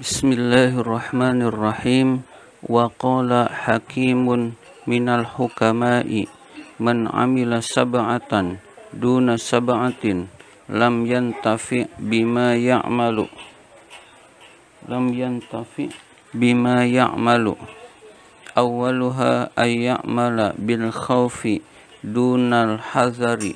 Bismillahirrahmanirrahim. Wa qala hakimun minal hukama'i man amila sab'atan duna sab'atin lam yantafi bima ya'malu awwaluha ay ya'mala bil khawfi dunal hazari,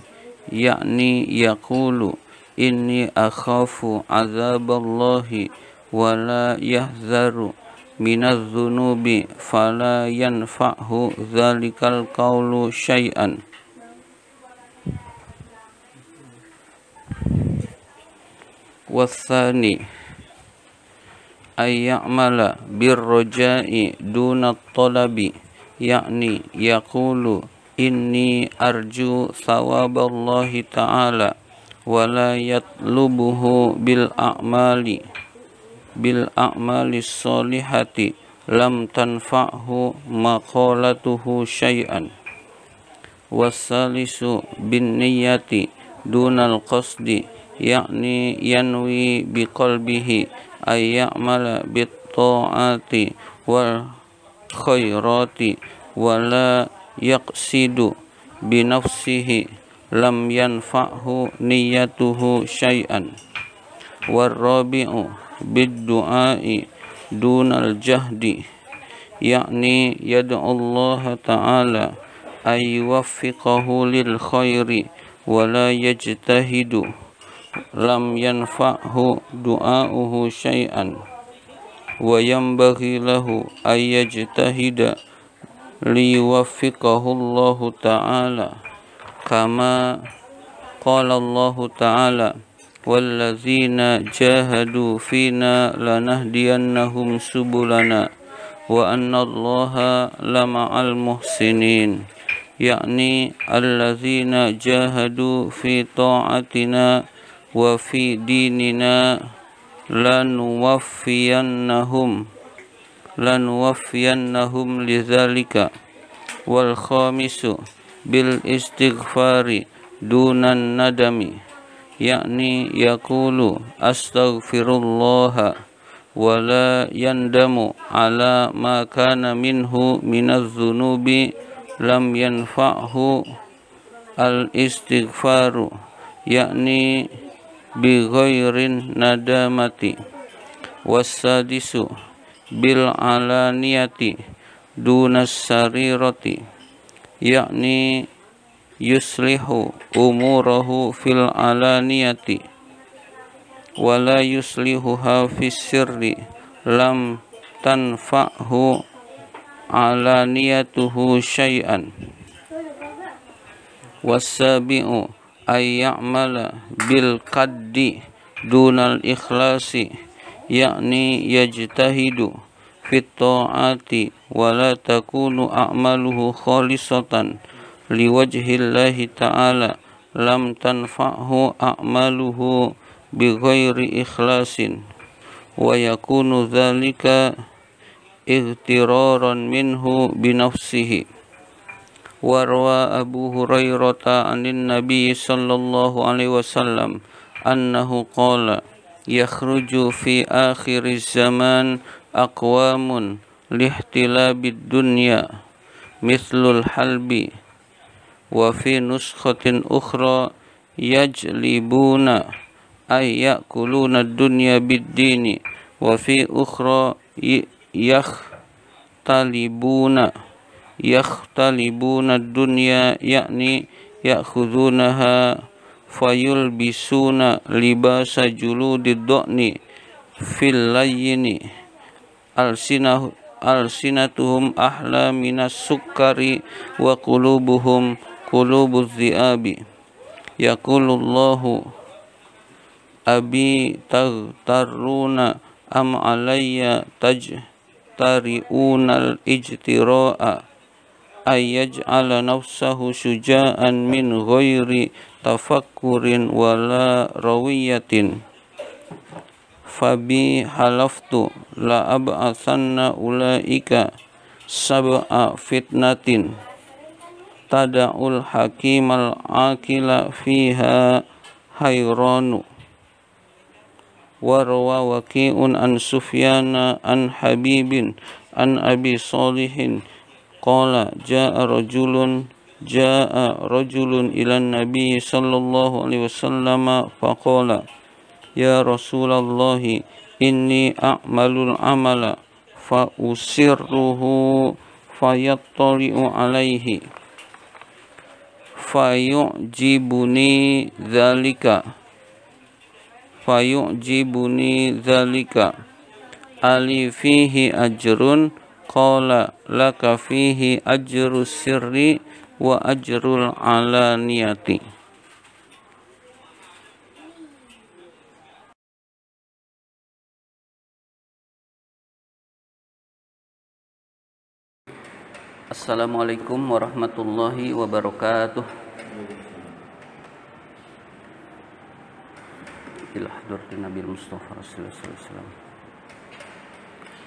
yakni yaqulu inni akhafu azaballahi wala yahzaru minaz zunubi fala yanfa'hu zalikal qawlu syai'an. Wathani ay ya'mala birroja'i dunat talabi, yakni yaqulu inni arju thawaballahi ta'ala wala yatlubuhu bil a'mali sholihati lam tanfa'hu maqalatuhu syai'an. Wassalisu bin niyyati dunal qasdi, yakni yanwi biqalbihi ay ya'mala bit ta'ati wal khairati wala yaqsidu binafsihi lam yanfa'hu niyyatuhu syai'an. Warrabi'u bid-du'a'i dunal jahdi, yakni yad'ullaha ta'ala ay yuwaffiqahu lil khairi wala yajtahidu lam yanfa'hu du'a'uhu syai'an. Wa yanbaghi lahu ay yajtahida liyuwaffiqahu Allahu ta'ala kama qala Allahu ta'ala wallazina jahadu fina lanahdiyannahum subulana wa annallaha lama'al muhsinin, yakni allazina jahadu fi ta'atina wa fi dinina lanuwaffiyannahum lidzalika. Wal khamisu bil istighfari dunan nadami, yakni yaqulu astaghfirullah wa la yandamu ala ma kana minhu minaz zunubi lam yanfa'hu al istighfaru, yakni bi ghairin nadamati. Wassadisu bil alaniyati dunas sarirati, yakni yuslihu umurahu fil alaniyati wala yuslihuha fis sirri lam tanfa'hu alaniyatuhu syai'an. Wassabi'u ay ya'mala bil qaddi dunal ikhlasi, yakni yajtahidu fit ta'ati wala takunu a'maluhu khalisatan liwajhillahi ta'ala lam tanfa'hu a'maluhu bighairi ikhlasin wa yakunu dhalika ightiraran minhu binafsihi. Warwa Abu Hurairah anin Nabi sallallahu alaihi wasallam annahu qala yakhruju fi akhiriz zaman aqwamun lihtilabid dunya mithlul halbi, wa fi nuskhatin ukhra yajlibuna ay yakuluna dunya bid-dini, wa fi ukhra yakhtalibuna dunya, yakni ya'khudunaha fayulbisuna libasa juludid du'ni fil layyini alsinatuhum ahla minas sukkari wa qulubuhum qulubuz zi'abi. Yaqulullahu abi taghtaruna am alayya tajtari'unal ijtira'a ay yaj'ala nafsahu syuja'an min ghairi tafakkurin wala rawiyatin. Fabi halaftu la ab'atsanna ulaika sab'a fitnatin tada'ul hakimal akila fiha hayranu وروى وكيع عن سفيان عن حبيب عن أبي صالح قال جاء رجل إلى النبي صلى الله عليه وسلم فقال يا رسول الله إني أعمل العمل فأسره فيطلع عليه فيعجبني ذلك ألي فيه أجر قال لك فيه أجر السر وأجر العلانية. Assalamualaikum warahmatullahi wabarakatuh. Ila hadratin Nabi Mustafa sallallahu alaihi wasallam.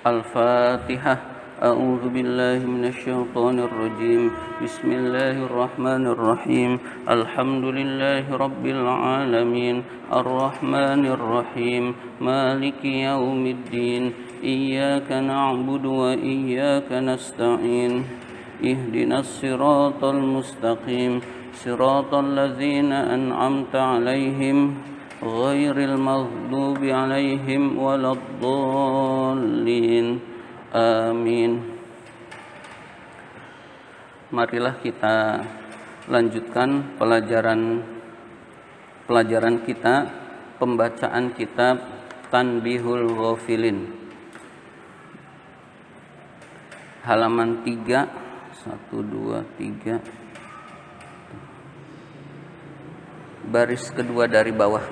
Al-Fatihah. A'udzu billahi minasyaitonir rajim. Bismillahirrahmanirrahim. Alhamdulillahi rabbil alamin. Arrahmanir rahim. Maliki yaumiddin. Iyyaka na'budu wa iyyaka nasta'in. Ihdinas siratal mustaqim. Siratal ladzina an'amta 'alaihim ghairil maghdubi 'alaihim waladdallin. Amin. Marilah kita lanjutkan pelajaran kita, pembacaan kitab Tanbihul Ghafilin, halaman 3, 1, 2, 3, baris kedua dari bawah.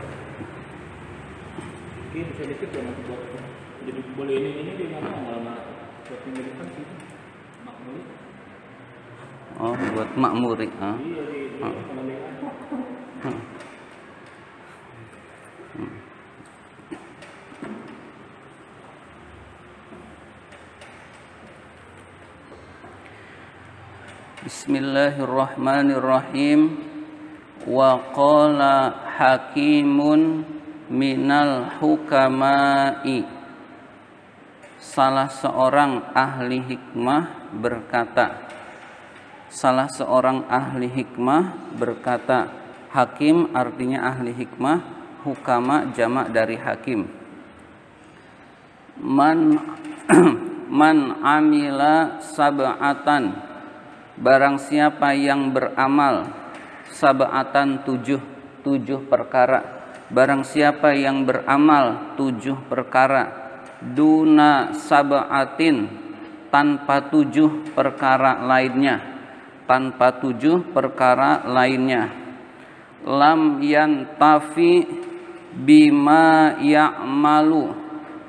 Jadi boleh ini dia ngomong malah buat penjelasan sih makmuri. Oh, buat makmuri. Bismillahirrahmanirrahim. Wa qala hakimun minal hukama'i. Salah seorang ahli hikmah berkata. Salah seorang ahli hikmah berkata. Hakim artinya ahli hikmah, hukama jamak dari hakim. Man amila sab'atan, barang siapa yang beramal sab'atan 7 perkara. Barang siapa yang beramal 7 perkara, duna sab'atin, tanpa 7 perkara lainnya, tanpa 7 perkara lainnya, lam yantafi bima ya'malu,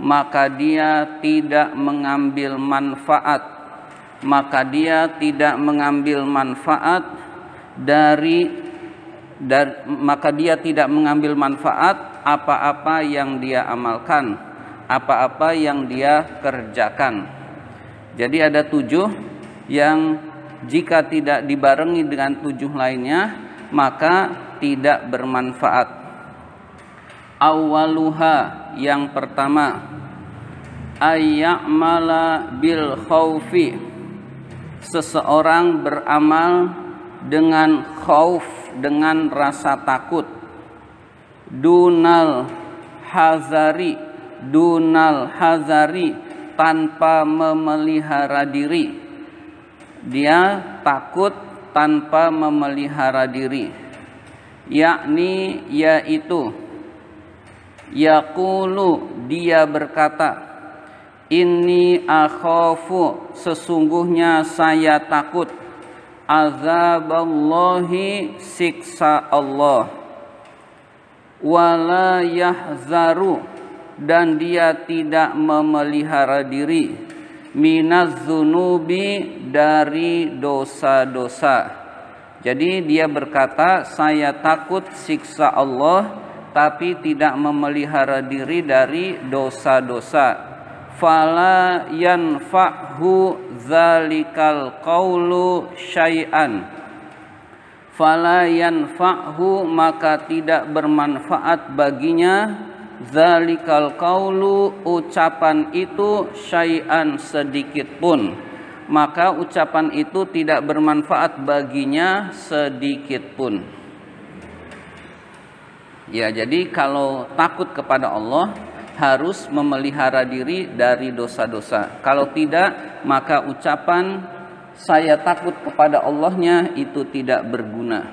maka dia tidak mengambil manfaat, maka dia tidak mengambil manfaat apa-apa yang dia amalkan, apa-apa yang dia kerjakan. Jadi ada 7 yang jika tidak dibarengi dengan 7 lainnya maka tidak bermanfaat. Awaluha, yang pertama, ayya'mala bil khaufi, seseorang beramal dengan khauf, dengan rasa takut. Dunal hazari, tanpa memelihara diri. Dia takut tanpa memelihara diri. Yakni yaitu, yaqulu, dia berkata, inni akhafu, sesungguhnya saya takut, azaballahi, siksa Allah, wala yahzaru, dan dia tidak memelihara diri, minaz zunubi, dari dosa-dosa. Jadi dia berkata, saya takut siksa Allah, tapi tidak memelihara diri dari dosa-dosa. Fala yanfa'hu zalikal qawlu syai'an. Fala yanfa'hu, maka tidak bermanfaat baginya zalikal qaulu, ucapan itu, syai'an, sedikit pun, maka ucapan itu tidak bermanfaat baginya sedikit pun. Ya, jadi kalau takut kepada Allah harus memelihara diri dari dosa-dosa. Kalau tidak, maka ucapan saya takut kepada Allahnya itu tidak berguna.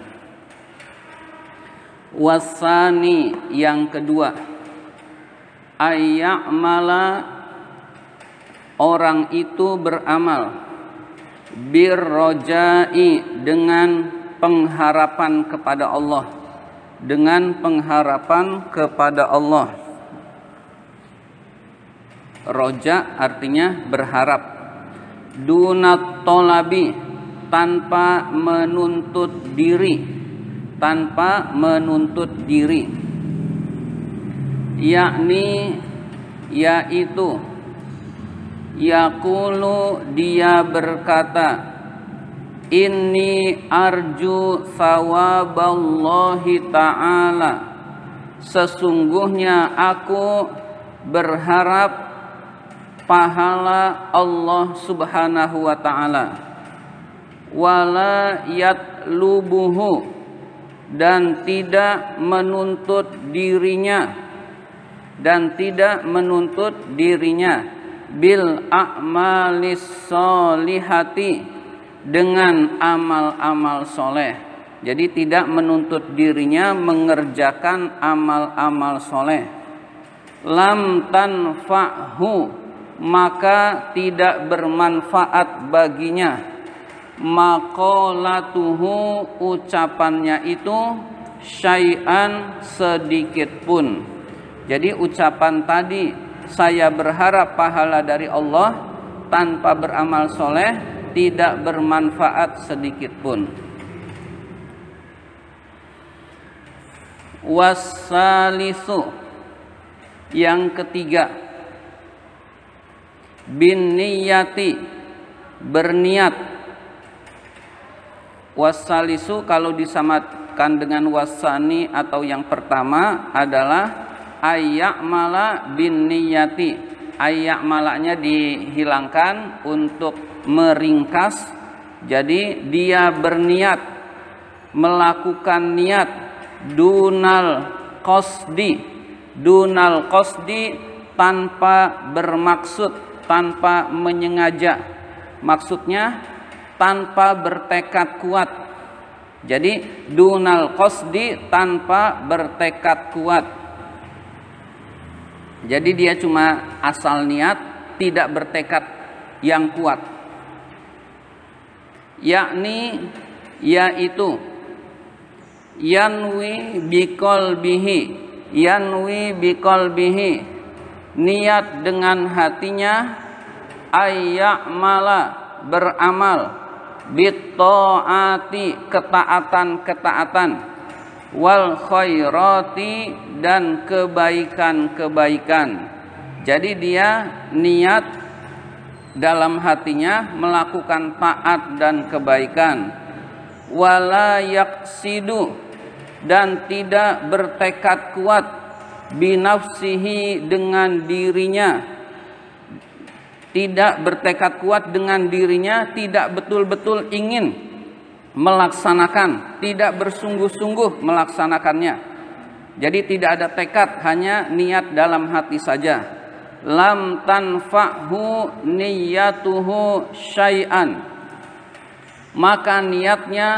Wasani, yang kedua, ayya'mala, orang itu beramal, birrojai, dengan pengharapan kepada Allah, dengan pengharapan kepada Allah. Roja artinya berharap. Dunat tolabi, tanpa menuntut diri, tanpa menuntut diri. Yakni, yaitu, yaqulu, dia berkata, inni arju thawaballahi ta'ala, sesungguhnya aku berharap pahala Allah subhanahu wa ta'ala. Wala yatlubuhu, dan tidak menuntut dirinya, dan tidak menuntut dirinya, bil a'malis solihati, dengan amal-amal soleh. Jadi tidak menuntut dirinya mengerjakan amal-amal soleh. Lam tanfa'hu, maka tidak bermanfaat baginya, maqalatuhu, ucapannya itu, syai'an, sedikit pun. Jadi ucapan tadi, saya berharap pahala dari Allah, tanpa beramal soleh, tidak bermanfaat sedikit pun. Wassalisu, yang ketiga, bin niyati, berniat. Wassalisu kalau disamakan dengan wasani atau yang pertama adalah ayya'mala bin niyati. Ayya'malanya dihilangkan untuk meringkas. Jadi dia berniat, melakukan niat, dunal qasdi, dunal qasdi, tanpa bermaksud, tanpa menyengaja. Maksudnya tanpa bertekad kuat. Jadi dunal qasdi, tanpa bertekad kuat. Jadi dia cuma asal niat, tidak bertekad yang kuat. Yakni, yaitu, yanwi biqalbihi, yanwi biqalbihi, niat dengan hatinya, ayya'mala, beramal, bitta'ati, ketaatan-ketaatan, wal khairati, dan kebaikan-kebaikan. Jadi dia niat dalam hatinya melakukan taat dan kebaikan. Wala yaqsidu, dan tidak bertekad kuat, binafsihi, dengan dirinya, tidak bertekad kuat dengan dirinya, tidak betul-betul ingin melaksanakan, tidak bersungguh-sungguh melaksanakannya. Jadi tidak ada tekad, hanya niat dalam hati saja. Lam tanfa'hu niyyatuhu syai'an, maka niatnya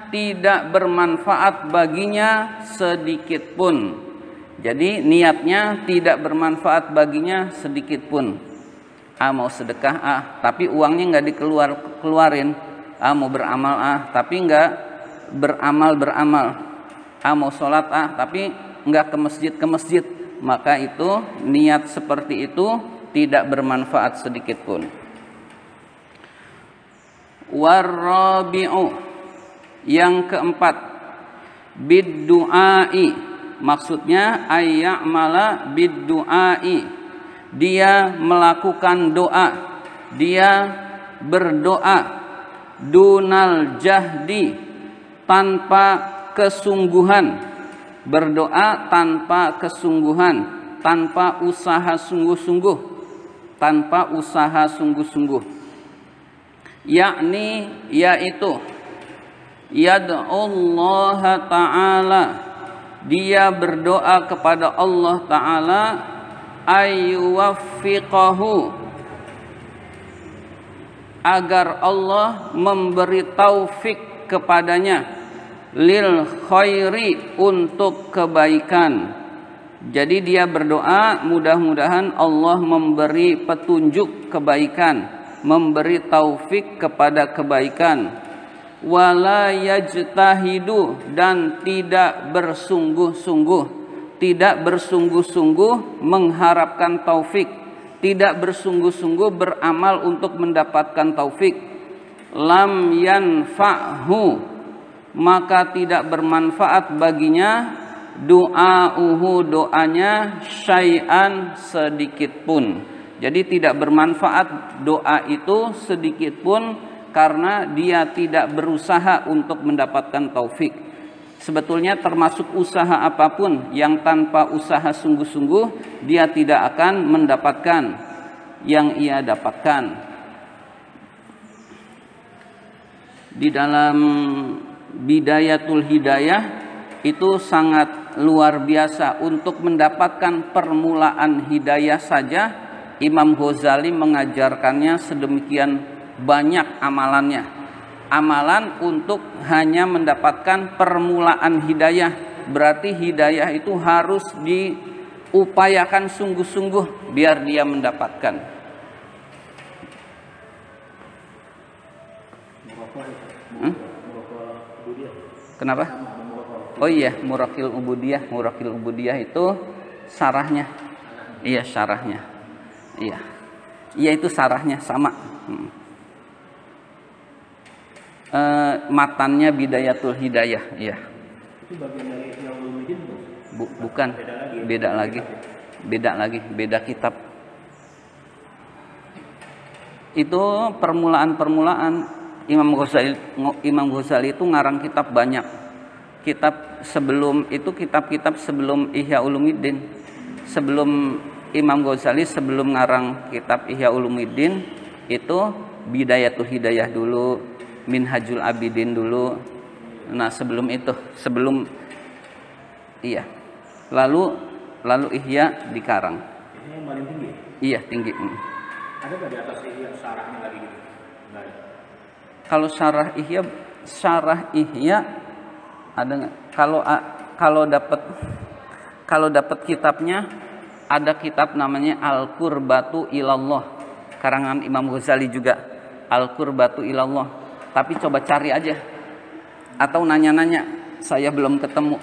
tidak bermanfaat baginya sedikit pun. Jadi niatnya tidak bermanfaat baginya sedikit pun. Mau sedekah, tapi uangnya nggak dikeluarin. Mau beramal, tapi nggak beramal. Mau sholat, tapi nggak ke masjid. Maka itu niat seperti itu tidak bermanfaat sedikit pun. Warrabi'u, yang keempat, biddu'ai, maksudnya ayya'mala biddu'ai, dia melakukan doa, dia berdoa, dunal jahdi, tanpa kesungguhan, berdoa tanpa kesungguhan, tanpa usaha sungguh-sungguh, tanpa usaha sungguh-sungguh, yakni yaitu yad'ullaha ta'ala, dia berdoa kepada Allah Ta'ala, ayyuwaffiqahu, agar Allah memberi taufik kepadanya, lil khairi, untuk kebaikan. Jadi dia berdoa mudah-mudahan Allah memberi petunjuk kebaikan, memberi taufik kepada kebaikan. Wala yajtahidu, dan tidak bersungguh-sungguh, tidak bersungguh-sungguh mengharapkan taufik, tidak bersungguh-sungguh beramal untuk mendapatkan taufik. Lam yanfa'hu, maka tidak bermanfaat baginya, du'auhu, doanya, syai'an, sedikit pun. Jadi tidak bermanfaat doa itu sedikit pun, karena dia tidak berusaha untuk mendapatkan taufik. Sebetulnya termasuk usaha apapun yang tanpa usaha sungguh-sungguh, dia tidak akan mendapatkan yang ia dapatkan. Di dalam Bidayatul Hidayah itu sangat luar biasa. Untuk mendapatkan permulaan hidayah saja, Imam Ghazali mengajarkannya sedemikian banyak amalannya. Amalan untuk hanya mendapatkan permulaan hidayah, berarti hidayah itu harus diupayakan sungguh-sungguh biar dia mendapatkan. Kenapa? Oh iya, Murakil Ubudiyah. Murakil Ubudiyah itu syarahnya. Iya, syarahnya. Iya. Iya, itu syarahnya sama. Matannya Bidayatul Hidayah, iya. Itu bagian dari Ihya Ulumuddin, bukan, beda lagi, beda kitab. Itu permulaan Imam Ghazali itu ngarang kitab banyak. Kitab sebelum itu, kitab-kitab sebelum Ihya Ulumuddin. Sebelum Imam Ghazali, sebelum ngarang kitab Ihya Ulumuddin, itu Bidayatul Hidayah dulu, Minhajul Abidin dulu. Nah, sebelum itu, iya. Lalu Ihya dikarang. Ini yang paling tinggi? Iya, tinggi. Ada nggak di atas Ihya syarahnya lagi gitu? Nggak ada. Kalau syarah Ihya ada nggak? Kalau dapat kitabnya, ada kitab namanya Al-Qurbatu Ilallah, karangan Imam Ghazali juga. Al-Qurbatu Ilallah. Tapi coba cari aja, atau nanya-nanya, saya belum ketemu.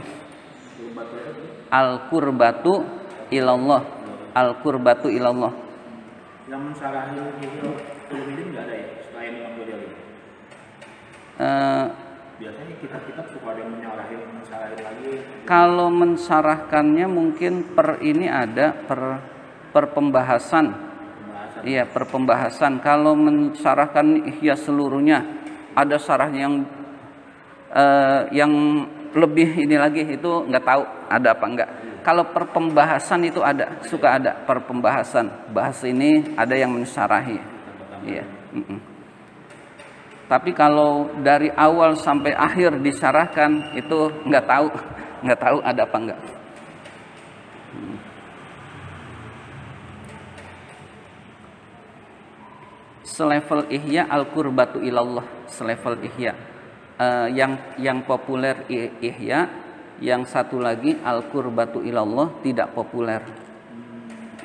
Al-Qurbatu Ilallah. Al-Qurbatu Ilallah. Yang mensyarahi Ihya Ulumuddin nggak ada ya, selain Imam Ghazali? Biasanya kitab-kitab suka ada yang mensyarahi lagi. Kalau mensyarahkannya mungkin ini ada per pembahasan. Iya, per pembahasan. Kalau mensyarahkan Ihya seluruhnya, ada syarahnya yang lebih ini lagi, itu nggak tahu ada apa enggak. Kalau per pembahasan itu ada, suka ada per pembahasan. Bahas ini ada yang mensyarahi. Iya. Tapi kalau dari awal sampai akhir disyarahkan, itu nggak tahu ada apa enggak. Selevel Ihya Al-Qurbatu Ilallah, selevel Ihya. Yang populer Ihya, yang satu lagi Al-Qurbatu Ilallah tidak populer.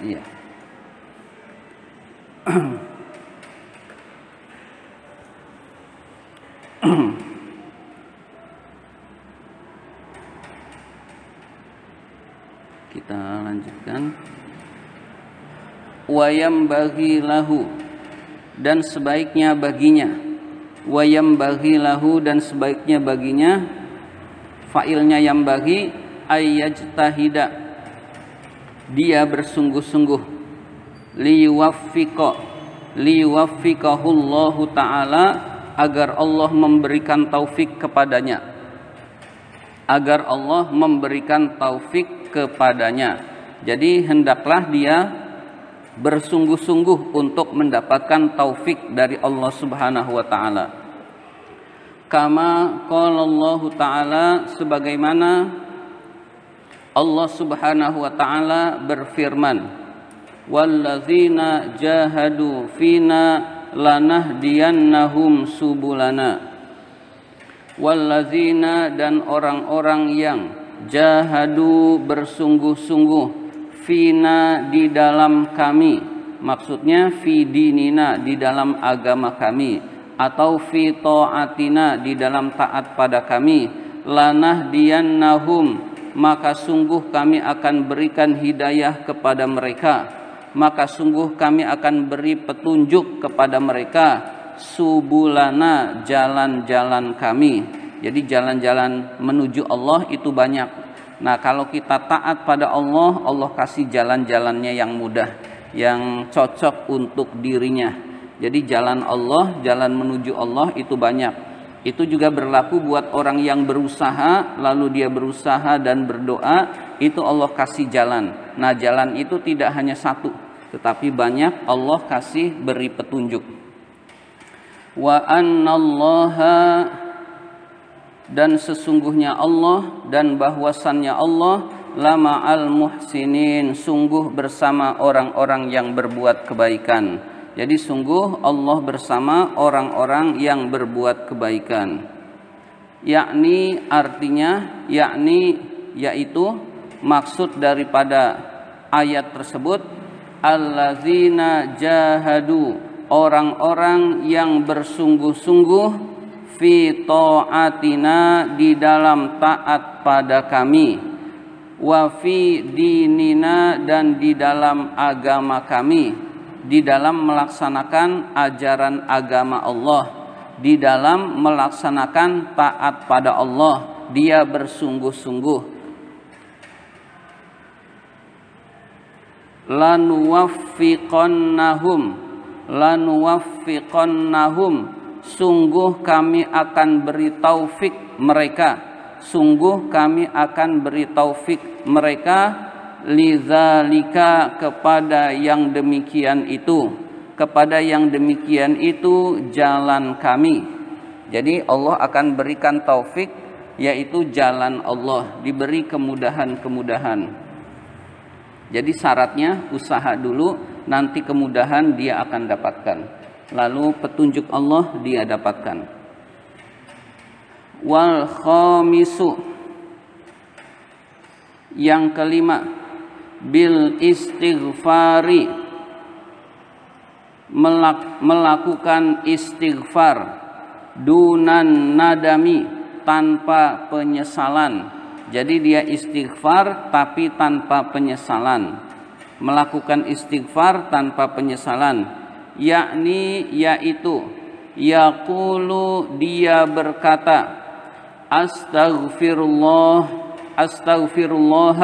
Iya. Kita lanjutkan. Wayam bagi lahu, dan sebaiknya baginya. Wayam bagi lahu, dan sebaiknya baginya. Fa'ilnya yang bagi ayyajtahida, dia bersungguh-sungguh. Liwaffiqahullahu ta'ala, agar Allah memberikan taufik kepadanya. Agar Allah memberikan taufik kepadanya. Jadi hendaklah dia bersungguh-sungguh untuk mendapatkan taufik dari Allah Subhanahu wa taala. Kama qala Allah taala, sebagaimana Allah Subhanahu wa taala berfirman, wallazina jahadu fina lanahdiyannahum subulana. Wallazina, dan orang-orang yang jahadu bersungguh-sungguh, fina di dalam kami, maksudnya fi dinina di dalam agama kami, atau fi ta'atina di dalam taat pada kami, lanahdiyannahum, maka sungguh kami akan berikan hidayah kepada mereka, maka sungguh kami akan beri petunjuk kepada mereka, subulana, jalan-jalan kami. Jadi jalan-jalan menuju Allah itu banyak. Nah, kalau kita taat pada Allah, Allah kasih jalan-jalannya yang mudah, yang cocok untuk dirinya. Jadi jalan Allah, jalan menuju Allah itu banyak. Itu juga berlaku buat orang yang berusaha, lalu dia berusaha dan berdoa, itu Allah kasih jalan. Nah, jalan itu tidak hanya satu, tetapi banyak, Allah kasih beri petunjuk. Wa annallaha, dan sesungguhnya Allah, dan bahwasannya Allah, lama'al muhsinin, sungguh bersama orang-orang yang berbuat kebaikan. Jadi sungguh Allah bersama orang-orang yang berbuat kebaikan. Yakni artinya, yakni yaitu, maksud daripada ayat tersebut, allazina jahadu, orang-orang yang bersungguh-sungguh, fi ta'atina di dalam taat pada kami, wa fi dinina dan di dalam agama kami, di dalam melaksanakan ajaran agama Allah, di dalam melaksanakan taat pada Allah, dia bersungguh-sungguh. Lanuwaffiqannahum, sungguh kami akan beri taufik mereka, sungguh kami akan beri taufik mereka, lidzalika, kepada yang demikian itu, kepada yang demikian itu jalan kami. Jadi Allah akan berikan taufik, yaitu jalan Allah, diberi kemudahan-kemudahan. Jadi syaratnya usaha dulu, nanti kemudahan dia akan dapatkan. Lalu petunjuk Allah dia dapatkan. Wal khamisu, yang kelima, bil istighfari, melakukan istighfar, dunan nadami, tanpa penyesalan. Jadi dia istighfar tapi tanpa penyesalan, melakukan istighfar tanpa penyesalan, yakni yaitu, yaqulu, dia berkata, astaghfirullah, astaghfirullah,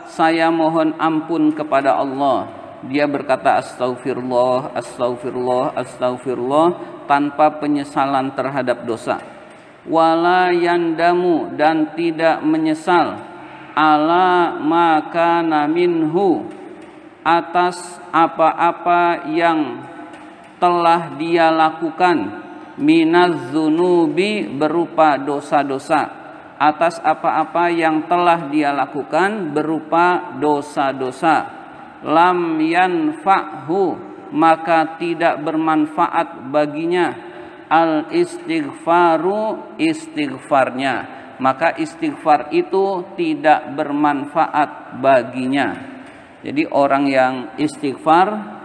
saya mohon ampun kepada Allah. Dia berkata astaghfirullah, astaghfirullah, astaghfirullah, tanpa penyesalan terhadap dosa. Wala yandamu, dan tidak menyesal, ala makana minhu, atas apa-apa yang telah dia lakukan, minaz zunubi, berupa dosa-dosa, atas apa-apa yang telah dia lakukan berupa dosa-dosa. Lam yanfa'hu, maka tidak bermanfaat baginya, al istighfaru, istighfarnya, maka istighfar itu tidak bermanfaat baginya. Jadi orang yang istighfar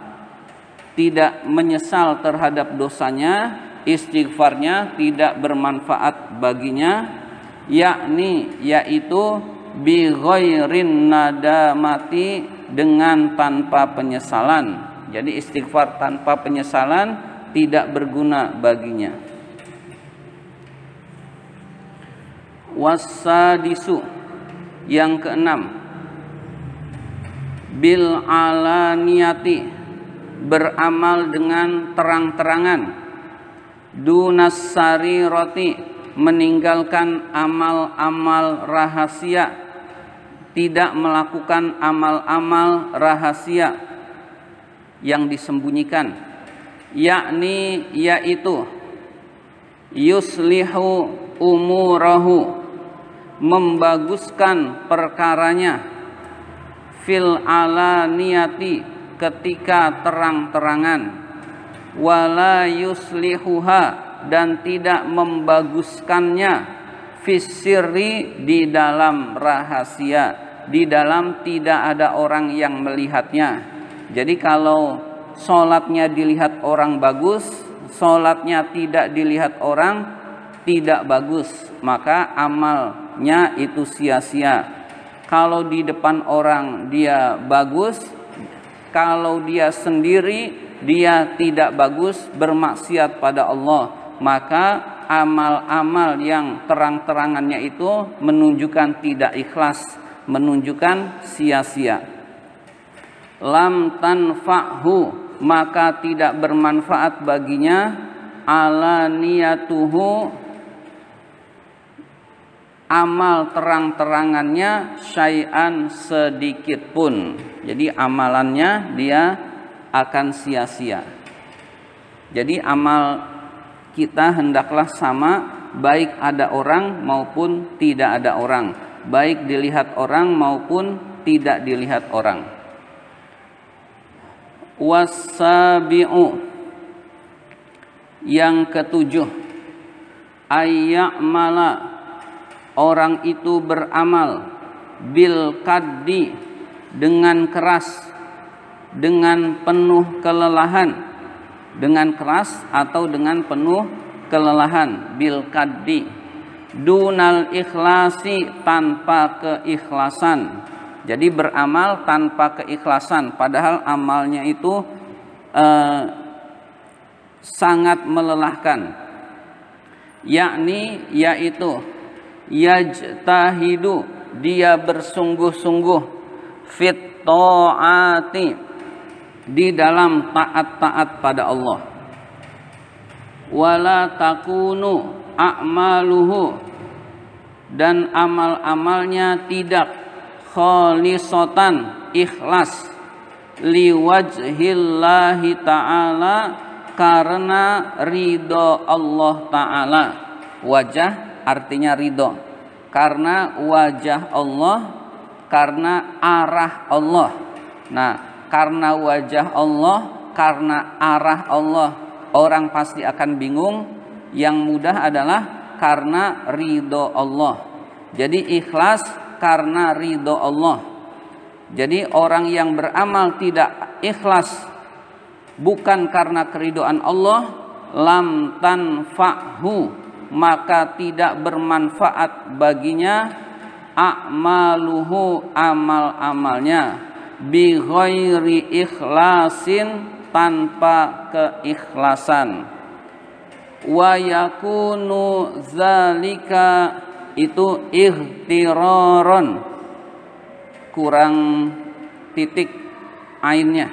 tidak menyesal terhadap dosanya, istighfarnya tidak bermanfaat baginya, yakni yaitu bi ghairin nadamati, dengan tanpa penyesalan. Jadi istighfar tanpa penyesalan tidak berguna baginya. Wasadisu, yang keenam, bil alaniyati, beramal dengan terang-terangan, dunas sarirati, meninggalkan amal-amal rahasia, tidak melakukan amal-amal rahasia yang disembunyikan, yakni yaitu yuslihu umurahu, membaguskan perkaranya, fil alaniyati, ketika terang-terangan, wala yuslihuha, dan tidak membaguskannya, fisirri, di dalam rahasia, di dalam tidak ada orang yang melihatnya. Jadi kalau sholatnya dilihat orang bagus, sholatnya tidak dilihat orang tidak bagus, maka amalnya itu sia-sia. Kalau di depan orang dia bagus, kalau dia sendiri dia tidak bagus, bermaksiat pada Allah, maka amal-amal yang terang-terangannya itu menunjukkan tidak ikhlas, menunjukkan sia-sia. Lam tanfa'hu, maka tidak bermanfaat baginya, alaniyatuhu, amal terang-terangannya, syai'an, sedikit pun. Jadi amalannya dia akan sia-sia. Jadi amal kita hendaklah sama, baik ada orang maupun tidak ada orang, baik dilihat orang maupun tidak dilihat orang. Wasabi'u, yang ketujuh, ayya'mala, orang itu beramal, bil kaddi, dengan keras, dengan penuh kelelahan, dengan keras atau dengan penuh kelelahan, bil kaddi, dunal ikhlasi, tanpa keikhlasan. Jadi beramal tanpa keikhlasan, padahal amalnya itu sangat melelahkan, yakni yaitu yajtahidu, dia bersungguh-sungguh, fit ta'ati, di dalam taat-taat pada Allah, wala takunu a'maluhu, dan amal-amalnya tidak khalisatan, ikhlas, liwajhillahi ta'ala, karena ridho Allah ta'ala. Wajah artinya ridho, karena wajah Allah, karena arah Allah. Nah, karena wajah Allah, karena arah Allah, orang pasti akan bingung. Yang mudah adalah karena ridho Allah. Jadi ikhlas karena ridho Allah. Jadi orang yang beramal tidak ikhlas bukan karena keridhaan Allah, lam tanfa'hu, maka tidak bermanfaat baginya, a'maluhu, amal-amalnya, bi ghairi ikhlasin, tanpa keikhlasan. Wa yakunu zalika, itu ihtiraron, kurang titik ainnya,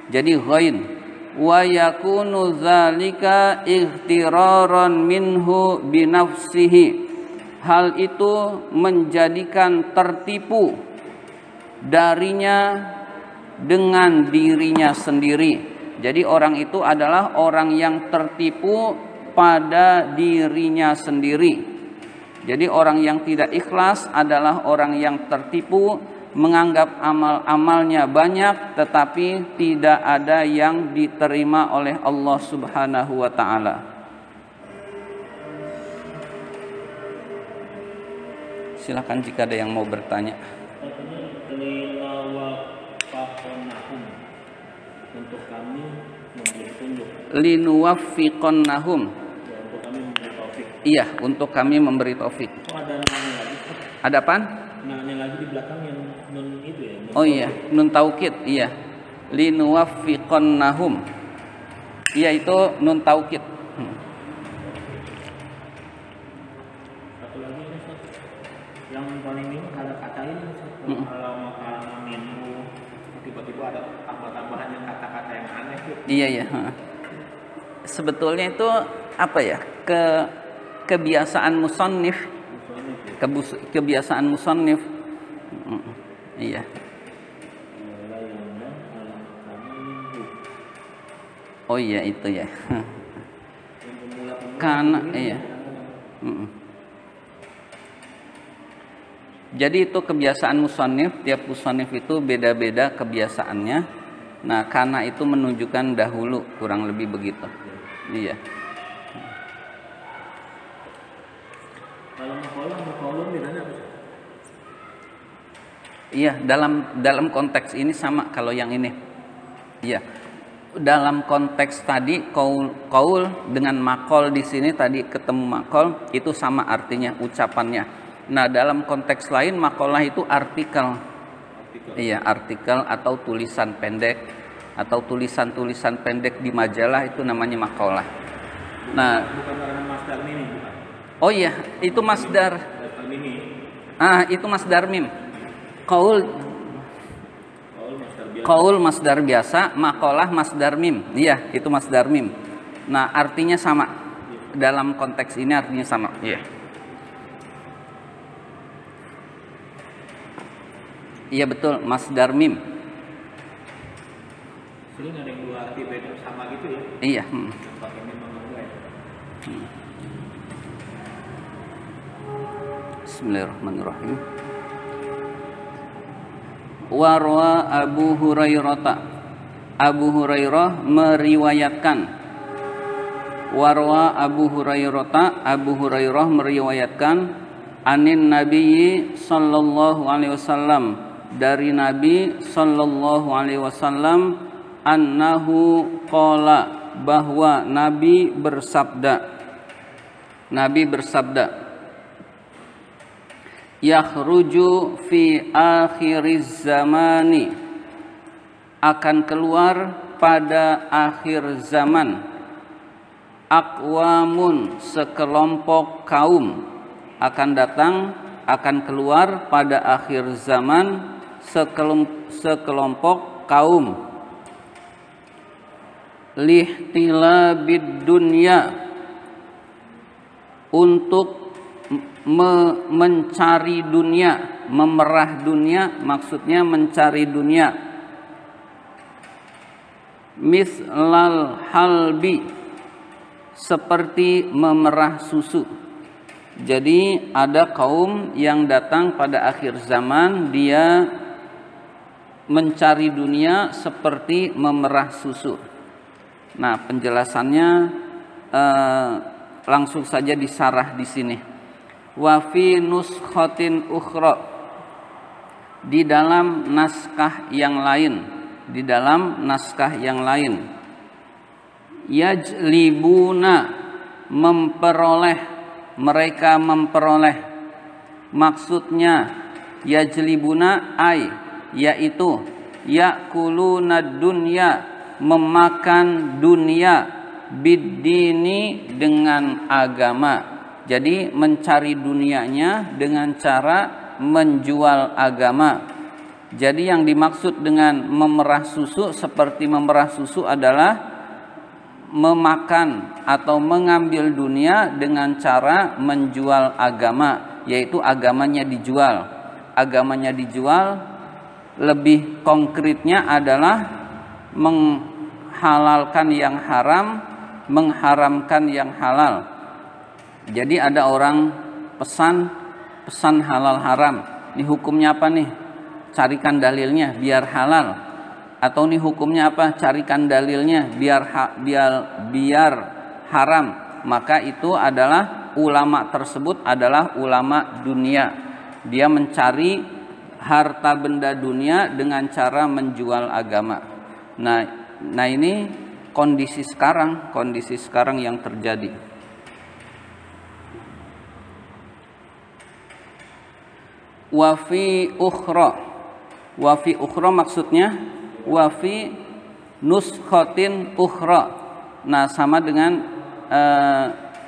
jadi ghain. Wa yakunu zalika ihtiraron minhu binafsihi, hal itu menjadikan tertipu darinya dengan dirinya sendiri. Jadi orang itu adalah orang yang tertipu pada dirinya sendiri. Jadi orang yang tidak ikhlas adalah orang yang tertipu, menganggap amal-amalnya banyak tetapi tidak ada yang diterima oleh Allah Subhanahu wa ta'ala. Silakan jika ada yang mau bertanya. Untuk kami memberi petunjuk. Linuwaffiqonnahum. Ya, untuk kami memberi taufik. Iya, untuk kami memberi taufik. Oh, ada nanya lagi. Ada apaan? Nanya lagi di belakang yang nun itu ya. Nun Oh iya, nun taukid, iya. Linuwaffiqonnahum. Iya, itu nun taukid. Satu lagi ini, Ustaz. Yang paling ini ada kata ini, kalau makanan menu tiba-tiba ada tambah-tambahan yang kata-kata yang aneh tuh. Iya, iya. Sebetulnya itu apa ya? Kebiasaan musannif. Kebiasaan musannif Iya. Layana alam kana minggu. Oh iya itu ya. Yang pemula-pemula Karena ini iya. Jadi itu kebiasaan musannif, tiap musannif itu beda-beda kebiasaannya. Nah, karena itu menunjukkan dahulu, kurang lebih begitu. Iya. Kalau maqalah bedanya apa? Iya, dalam konteks ini sama kalau yang ini. Iya. Dalam konteks tadi qaul dengan maqal di sini tadi ketemu maqal itu sama artinya ucapannya. Nah, dalam konteks lain maqalah itu artikel. Iya, artikel atau tulisan pendek atau tulisan-tulisan pendek di majalah itu namanya maqalah. Nah, Bukan karena masdar mimi, bukan. oh iya, itu masdar. Masdar mimi. Itu masdar mim. Qaul Masdar biasa. qaul masdar biasa, maqalah masdar mim. Iya, itu masdar mim. Nah, artinya sama. Dalam konteks ini artinya sama. Iya. Iya betul, masdar mim. Sering ada yang dua arti beda sama gitu ya. Iya. Pakai mim sama enggak ya. Bismillahirrahmanirrahim. Warwa Abu Hurairah. Abu Hurairah meriwayatkan. Warwa Abu Hurairah. Abu Hurairah meriwayatkan anin Nabi sallallahu alaihi wasallam, dari Nabi sallallahu alaihi wasallam, annahu qala, bahwa Nabi bersabda. Nabi bersabda, yakhruju fi akhiriz zamani, akan keluar pada akhir zaman, aqwamun, sekelompok kaum, akan datang, akan keluar pada akhir zaman sekelompok kaum, lihtilabid dunya, untuk mencari dunia, memerah dunia, maksudnya mencari dunia. Mislal halbi, seperti memerah susu. Jadi ada kaum yang datang pada akhir zaman, dia mencari dunia seperti memerah susu. Nah, penjelasannya langsung saja disarah di sini. Wa fi nuskhatin ukhra, di dalam naskah yang lain, di dalam naskah yang lain. Yajlibuna, memperoleh, mereka memperoleh. Maksudnya yajlibuna ay, yaitu yakuluna dunya, memakan dunia, biddini, dengan agama. Jadi mencari dunianya dengan cara menjual agama. Jadi yang dimaksud dengan memerah susu, seperti memerah susu adalah memakan atau mengambil dunia dengan cara menjual agama, yaitu agamanya dijual. Agamanya dijual, lebih konkretnya adalah menghalalkan yang haram, mengharamkan yang halal. Jadi ada orang pesan halal haram. Ini hukumnya apa nih? Carikan dalilnya biar halal. Atau nih hukumnya apa? Carikan dalilnya biar haram. Maka itu adalah ulama tersebut adalah ulama dunia. Dia mencari harta benda dunia dengan cara menjual agama. Nah ini kondisi sekarang yang terjadi. Wafi ukhra maksudnya wafi nuskhatin ukhra. Nah, sama dengan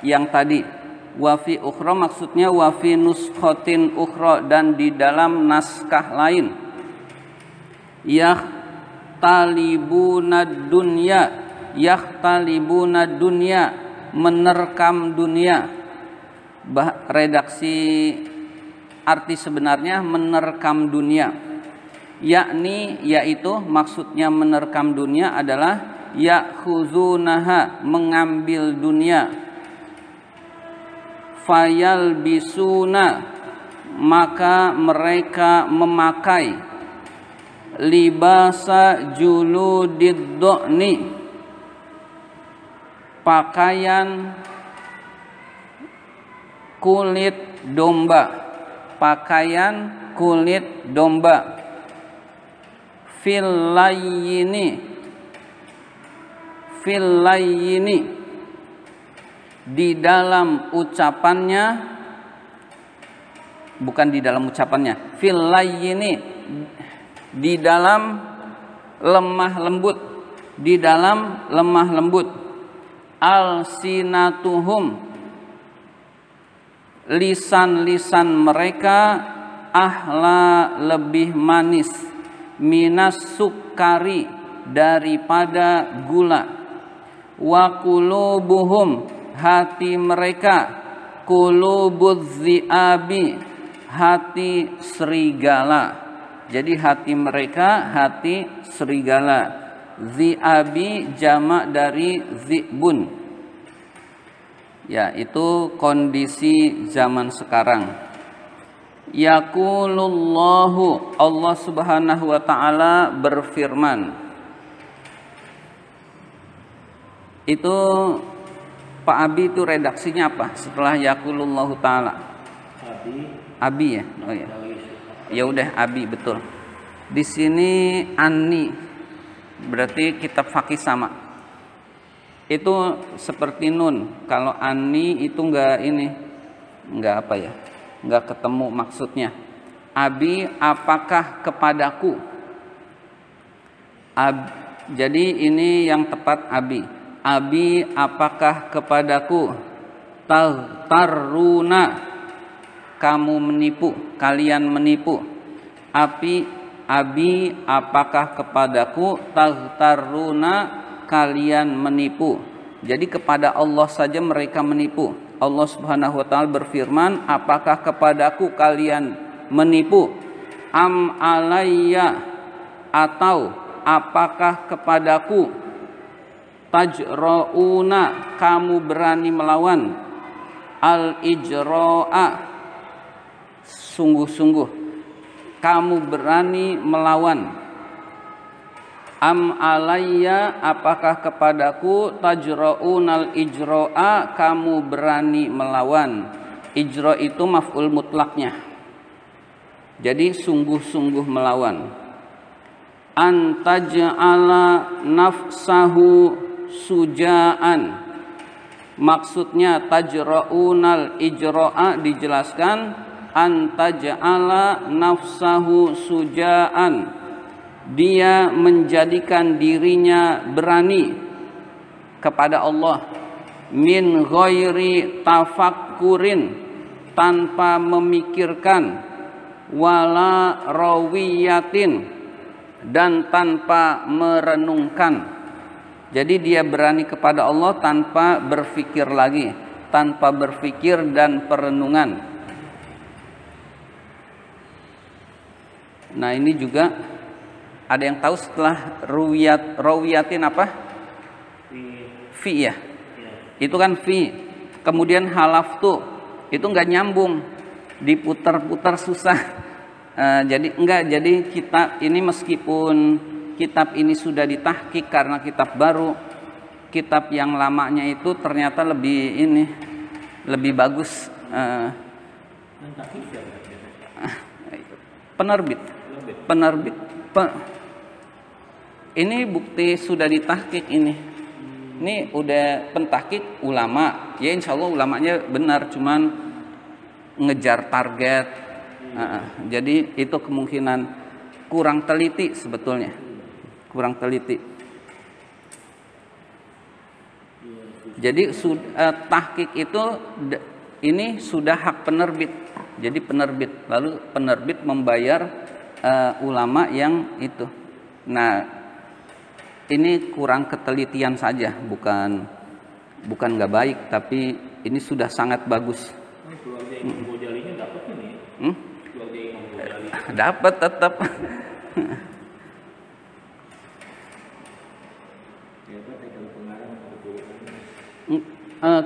yang tadi. Wafi ukhra maksudnya wafi nuskhatin ukhra, dan di dalam naskah lain. Yahtalibuna dunya, menerkam dunia. Redaksi arti sebenarnya menerkam dunia, yakni yaitu maksudnya menerkam dunia adalah ya'khuzunaha, mengambil dunia, fayalbisuna, maka mereka memakai libasa juludid do'ni, pakaian kulit domba, pakaian kulit domba, filayini, di dalam ucapannya, bukan di dalam ucapannya, filayini, di dalam lemah lembut, di dalam lemah lembut, alsinatuhum, lisan-lisan mereka, ahla, lebih manis, minas sukari, daripada gula, wa qulubuhum, hati mereka, qulubuz zi'abi, hati serigala. Jadi hati mereka hati serigala. Zi'abi jamak dari zi'bun. Ya, itu kondisi zaman sekarang. Yaqulullahu, Allah Subhanahu wa taala berfirman. Itu Pak Abi itu redaksinya apa setelah yaqulullahu taala? Abi ya? Oh ya. Ya udah Abi, betul. Di sini Ani, berarti kitab fakih sama. Itu seperti nun. Kalau Ani itu enggak ini, enggak apa ya, enggak ketemu maksudnya. Abi, apakah kepadaku? Jadi ini yang tepat Abi. Abi, apakah kepadaku? Taruna, kamu menipu, kalian menipu. Abi, apakah kepadaku? Taruna, kalian menipu. Jadi kepada Allah saja mereka menipu. Allah Subhanahu wa taala berfirman, apakah kepadaku kalian menipu? Am alayya, atau apakah kepadaku? Tajra'una, kamu berani melawan. Al ijra'a, sungguh-sungguh kamu berani melawan. Am alayya, apakah kepadaku? Tajra'unal ijra'a, kamu berani melawan. Ijra' itu maf'ul mutlaknya, jadi sungguh-sungguh melawan. Antaj'ala nafsahu suja'an, maksudnya tajra'unal ijra'a dijelaskan antaj'ala nafsahu suja'an, dia menjadikan dirinya berani kepada Allah, min ghairi tafakkurin, tanpa memikirkan, wala rawiyatin, dan tanpa merenungkan. Jadi dia berani kepada Allah tanpa berpikir lagi, tanpa berpikir dan perenungan. Nah ini juga ada yang tahu setelah rawiyatin apa? Fi ya. Itu kan fi. Kemudian halaftu, itu enggak nyambung, diputar-putar susah. Jadi kitab ini meskipun kitab ini sudah ditahqiq karena kitab baru, kitab yang lamanya itu ternyata lebih bagus. Penerbit. Ini bukti sudah ditahqiq ini. Ini udah pentahqiq ulama. Ya insya Allah ulamanya benar, cuman ngejar target. Jadi itu kemungkinan kurang teliti sebetulnya. Kurang teliti. Jadi tahqiq itu ini sudah hak penerbit. Jadi penerbit, lalu penerbit membayar ulama yang itu. Nah, ini kurang ketelitian saja, bukan nggak baik, tapi ini sudah sangat bagus. dapat tetap.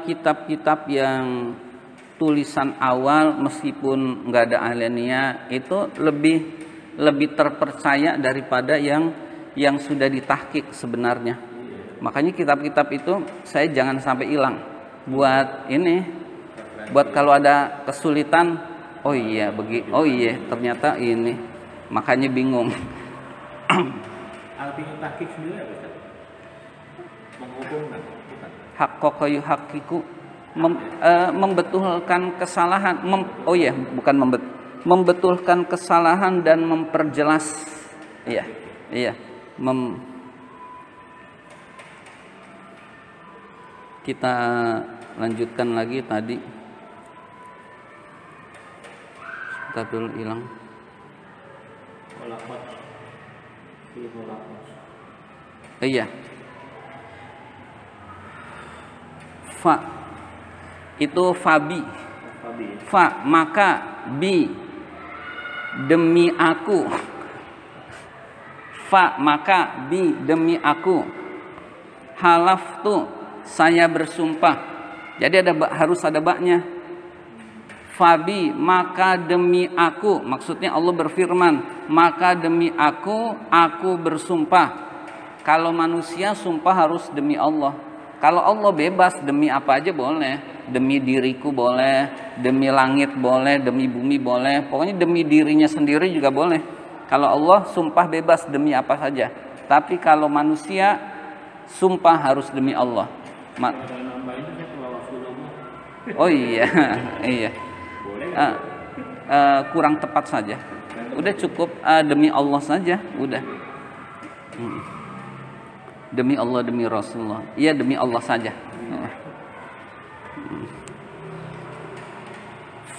Kitab-kitab yang tulisan awal meskipun nggak ada alenia itu lebih terpercaya daripada yang sudah ditahqiq sebenarnya. Makanya kitab-kitab itu saya jangan sampai hilang buat ini, buat kalau ada kesulitan, oh iya ternyata ini, makanya bingung. Artinya tahqiq sendiri apa Ustaz? Menghukum Haqqaqa yuhaqqiqu, membetulkan kesalahan, membetulkan kesalahan dan memperjelas. Iya. Kita lanjutkan lagi tadi. Sebentar dulu hilang. Iya. Fa itu fabi. Fa maka bi demi aku. Fa maka bi demi aku. Halaftu saya bersumpah. Jadi harus ada baknya. Fabi maka demi aku. Maksudnya Allah berfirman, maka demi aku bersumpah. Kalau manusia sumpah harus demi Allah. Kalau Allah bebas, demi apa aja boleh. Demi diriku boleh, demi langit boleh, demi bumi boleh. Pokoknya demi dirinya sendiri juga boleh. Kalau Allah sumpah bebas demi apa saja. Tapi kalau manusia sumpah harus demi Allah. Oh iya, iya. Kurang tepat saja. Udah cukup demi Allah saja, udah. Demi Allah, demi Rasulullah. Iya, demi Allah saja.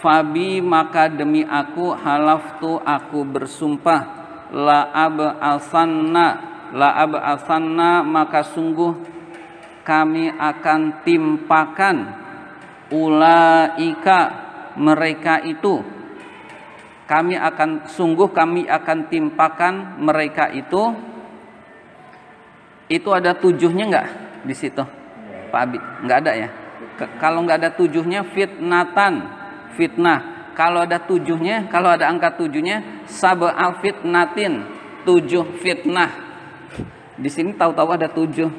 Fabi maka demi aku, halaftu aku bersumpah, la ab'asanna maka sungguh kami akan timpakan ulaika mereka itu. Kami akan timpakan mereka itu. Itu ada tujuhnya nggak di situ, Pak Abi? Nggak ada ya. Kalau nggak ada tujuhnya, fitnah. Kalau ada tujuhnya, kalau ada angka tujuhnya, sab'a fitnatin, 7 fitnah. Di sini tahu-tahu ada 7.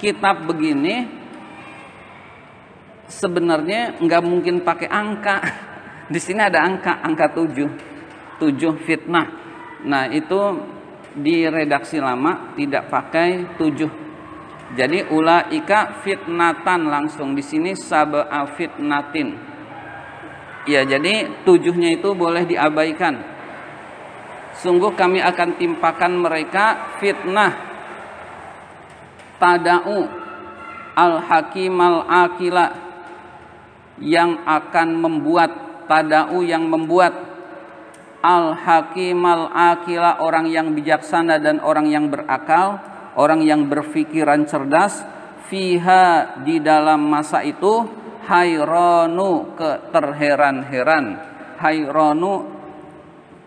Kitab begini sebenarnya nggak mungkin pakai angka. Di sini ada angka 7 fitnah. Nah itu di redaksi lama tidak pakai 7. Jadi ulaika fitnatan langsung, di sini sab'a fitnatin. Ya, jadi 7-nya itu boleh diabaikan. Sungguh kami akan timpakan mereka fitnah. Tada'u al-hakim al-akila, yang akan membuat, tada'u yang membuat, al-hakim al-akila orang yang bijaksana dan orang yang berakal, orang yang berpikiran cerdas, fiha di dalam masa itu, hayranu keterheran-heran, hayranu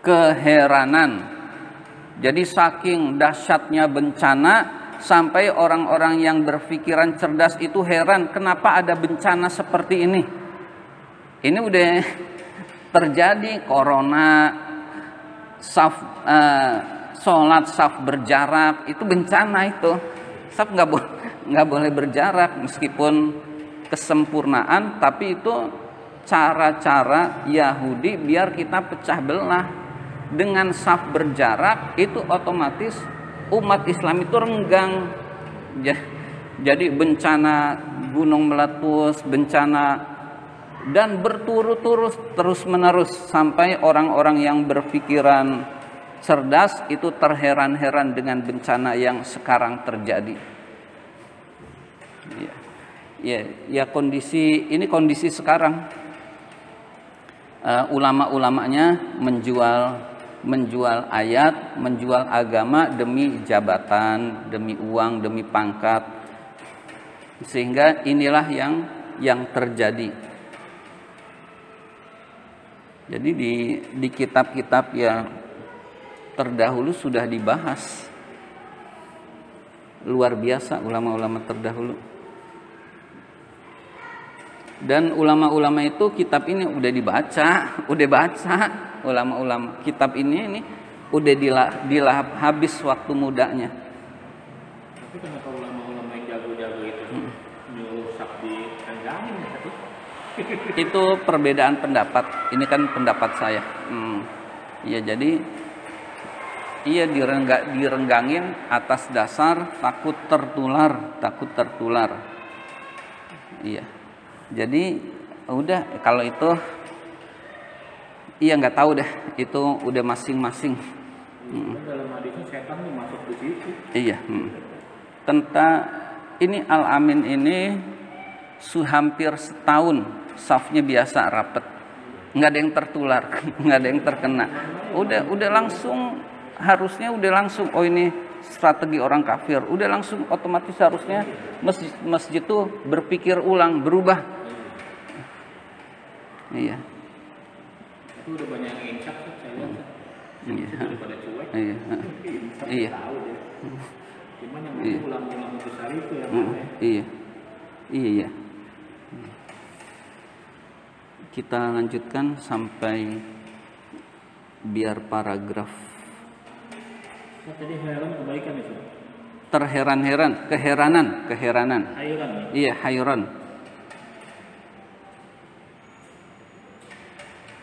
keheranan. Jadi saking dahsyatnya bencana sampai orang-orang yang berpikiran cerdas itu heran, kenapa ada bencana seperti ini. Ini udah terjadi corona, sholat saf berjarak, itu bencana itu. Saf nggak boleh berjarak meskipun kesempurnaan, tapi itu cara-cara Yahudi biar kita pecah belah. Dengan saf berjarak itu otomatis umat Islam itu renggang. Jadi bencana gunung meletus, bencana, dan berturut-turut terus-menerus sampai orang-orang yang berpikiran cerdas itu terheran-heran dengan bencana yang sekarang terjadi. Ya kondisi sekarang. Ulama-ulamanya menjual ayat, menjual agama demi jabatan, demi uang, demi pangkat. Sehingga inilah yang terjadi. Jadi di kitab-kitab yang terdahulu sudah dibahas. Luar biasa ulama-ulama terdahulu. Dan ulama-ulama itu kitab ini udah dibaca, ulama-ulama kitab ini udah dilahap habis waktu mudanya. Tapi kenapa ulama-ulama yang jago-jago itu nyuruh sabdi renggangin ya tadi? Itu perbedaan pendapat. Ini kan pendapat saya. Iya, jadi iya direnggangin atas dasar takut tertular. Iya. Jadi udah kalau itu iya nggak tahu deh, itu udah masing-masing. Dalam hadisnya setan tuh masuk di situ. Iya. Tentang ini Al-Amin ini hampir setahun safnya biasa rapet, nggak ada yang tertular, nggak ada yang terkena. Udah langsung, harusnya udah langsung, oh ini strategi orang kafir, udah langsung otomatis harusnya masjid itu berpikir ulang, berubah. Iya. Itu udah banyak yang insaf saya lihat. Iya. Daripada cuek. Iya. Iya. Tahu deh. Cuman yang ulama-ulama besar itu yang mana? Iya. Iya. Kita lanjutkan sampai biar paragraf. Tadi heran kebaikan itu. Terheran-heran, keheranan. Hayran. Iya, hayran.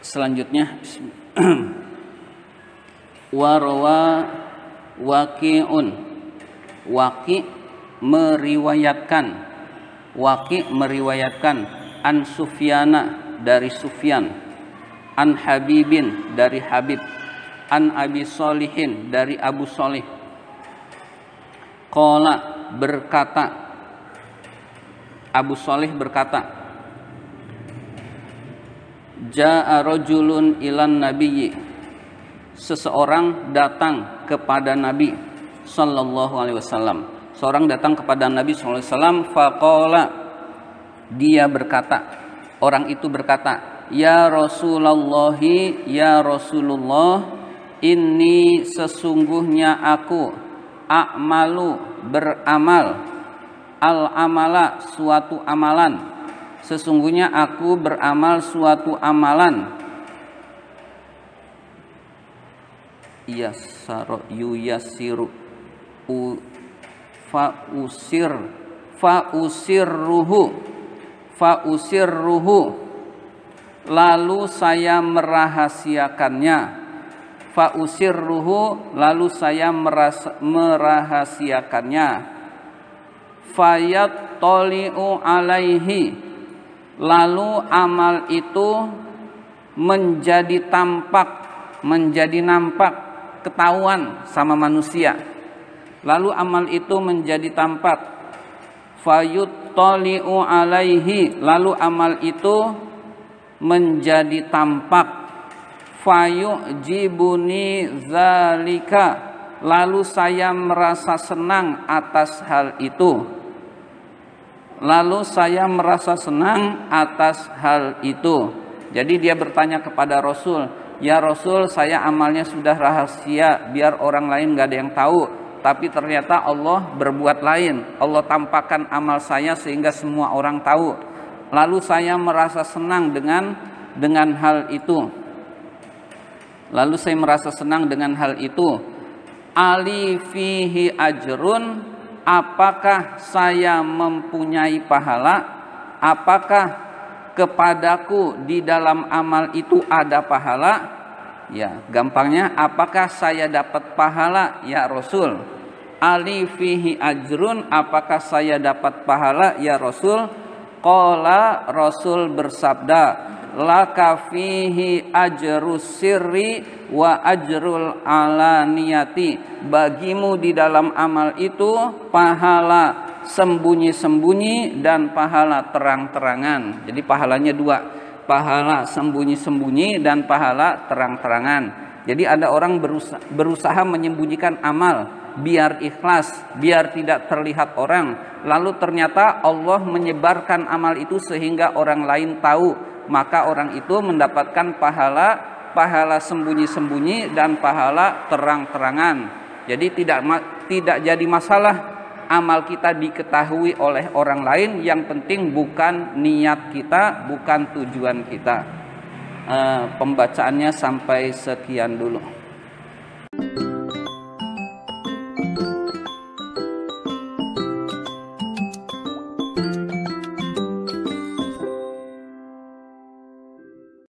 Selanjutnya warawa waqi'un. Waqi' meriwayatkan an Sufyana dari Sufyan, an Habibin dari Habib, an Abi Sholihin dari Abu Sholih. Qala berkata, Abu Sholih berkata, Ja'a rajulun ilan nabiyyi, seseorang datang kepada Nabi sallallahu alaihi wasallam. Seorang datang kepada Nabi sallallahu alaihi wasallam, faqala, dia berkata, orang itu berkata, ya Rasulullah, ini sesungguhnya aku a'malu, beramal, al-amala, suatu amalan, sesungguhnya aku beramal suatu amalan, yuyasiru fausirruhu, lalu saya merahasiakannya, lalu saya merahasiakannya, fayattali'u alaihi, lalu amal itu menjadi nampak, ketahuan sama manusia. Lalu amal itu menjadi tampak, fayuttali'u alaihi, lalu amal itu menjadi tampak, fayujibuni zalika, lalu saya merasa senang atas hal itu. Jadi dia bertanya kepada Rasul, ya Rasul, saya amalnya sudah rahasia, biar orang lain gak ada yang tahu, tapi ternyata Allah berbuat lain. Allah tampakkan amal saya sehingga semua orang tahu. Lalu saya merasa senang dengan hal itu. Ali fihi ajrun, apakah saya mempunyai pahala? Apakah kepadaku di dalam amal itu ada pahala? Ya, gampangnya, apakah saya dapat pahala ya Rasul? Ali fihi ajrun, apakah saya dapat pahala ya Rasul? Qala, Rasul bersabda, laka fihi ajrus sirri wa ajrul alaniyati, bagimu di dalam amal itu pahala sembunyi-sembunyi dan pahala terang-terangan. Jadi pahalanya dua, pahala sembunyi-sembunyi dan pahala terang-terangan. Jadi ada orang berusaha menyembunyikan amal biar ikhlas, biar tidak terlihat orang, lalu ternyata Allah menyebarkan amal itu sehingga orang lain tahu, maka orang itu mendapatkan pahala sembunyi-sembunyi dan pahala terang-terangan. Jadi tidak jadi masalah amal kita diketahui oleh orang lain, yang penting bukan niat kita, bukan tujuan kita. Pembacaannya sampai sekian dulu.